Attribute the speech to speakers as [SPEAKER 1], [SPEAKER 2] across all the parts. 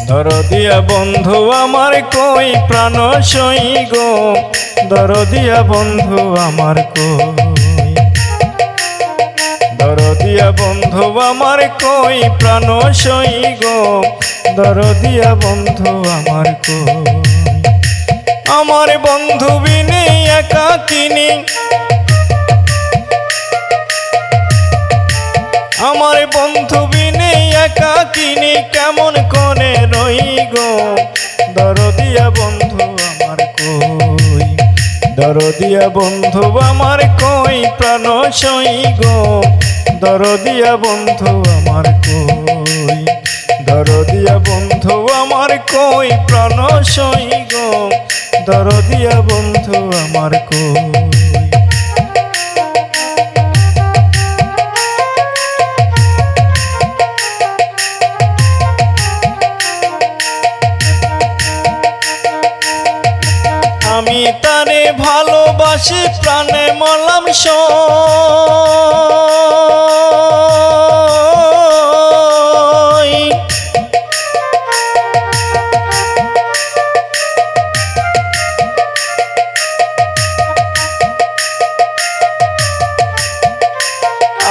[SPEAKER 1] দরদিয়া বন্ধু আমার কই প্রাণ সই গো, দরদিয়া বন্ধু আমার কই, দরদিয়া বন্ধু আমার কই প্রাণ সই গো, দরদিয়া বন্ধু আমার কই। আমার বন্ধু বিনে একাকিনী, আমার বন্ধু বিনে একাকিনী কেমন করে রই গো, দরদিয়া বন্ধু আমার কই, দরদিয়া বন্ধু আমার কই প্রাণ সই গো, দরদিয়া বন্ধু আমার কই, দরদিয়া বন্ধু আমার কই প্রাণ সই গো, দরদিয়া বন্ধু আমার কই। আমি তারে ভালোবাসি প্রাণে মরলাম সই,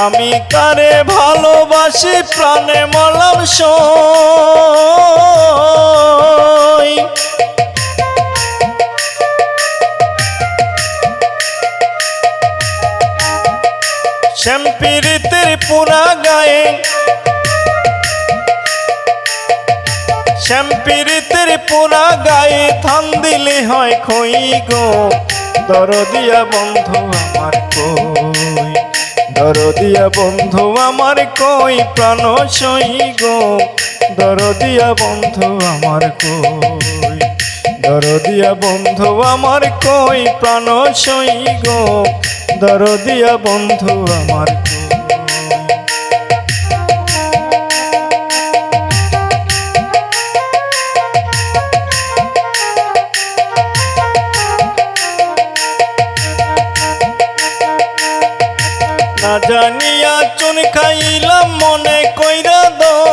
[SPEAKER 1] আমি তারে ভালোবাসি প্রাণে মরলাম সই। শ্যামপীড়িতের পুরা গায়ে, শ্যামপীড়িতের পুরা গায়ে থান দিলে হয় খই গো, দরদিয়া বন্ধু আমার কই, দরদিয়া বন্ধু আমার কই প্রাণ সই গো, দরদিয়া বন্ধু আমার কই, দরদিয়া বন্ধু আমার কই প্রাণ সই গো, দরদিয়া বন্ধু আমার কই। না জানিয়া চুন খাইলাম মনে কইরা দই,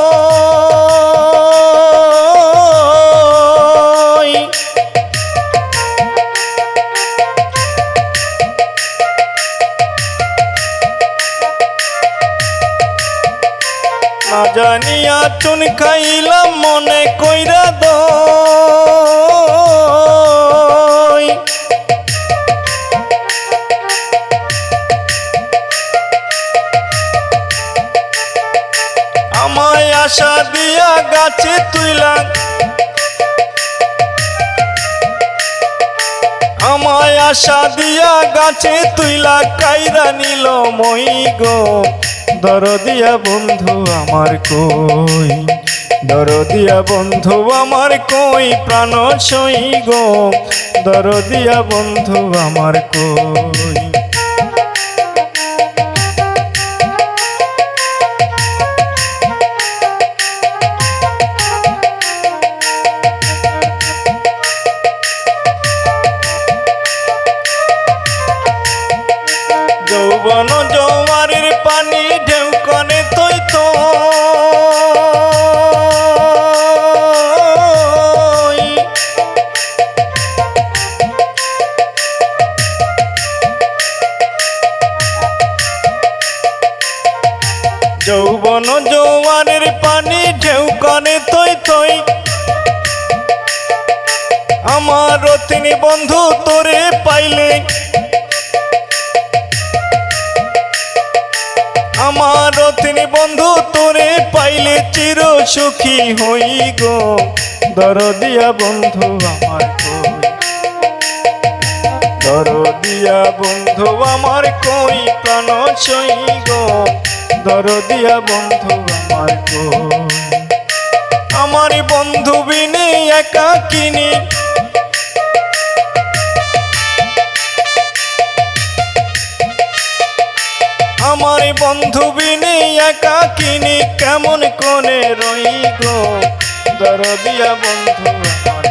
[SPEAKER 1] না জানিয়া চুন খাইলাম মনে কইরা দই। আমায় আশা দিয়া গাছে তুইলা, আমায় আশা দিয়া গাছে তুইলা কাইরা নিল মই গো, দরদিয়া বন্ধু আমার কই, দরদিয়া বন্ধু আমার কই প্রাণ সই গো, দরদিয়া বন্ধু আমার কই। যৌবন জোয়ারের পানি ঢেউ কনে তৈ তৈ, যৌবন জোয়ারের পানি ঢেউ কনে তৈ তৈ। আমার রতিনী বন্ধু তোরে পাইলে, আমার রতিনী বন্ধু তোরে পাইলে চির সুখী হই গো, দরদিয়া বন্ধু আমার কই, দরদিয়া বন্ধু আমার কই প্রাণ সই গো, দরদিয়া বন্ধু আমার কই। আমার বন্ধু বিনে একাকিনী, আমার বন্ধু বিনে একাকিনী কেমন করে রই গো, দরদিয়া বন্ধু আমার।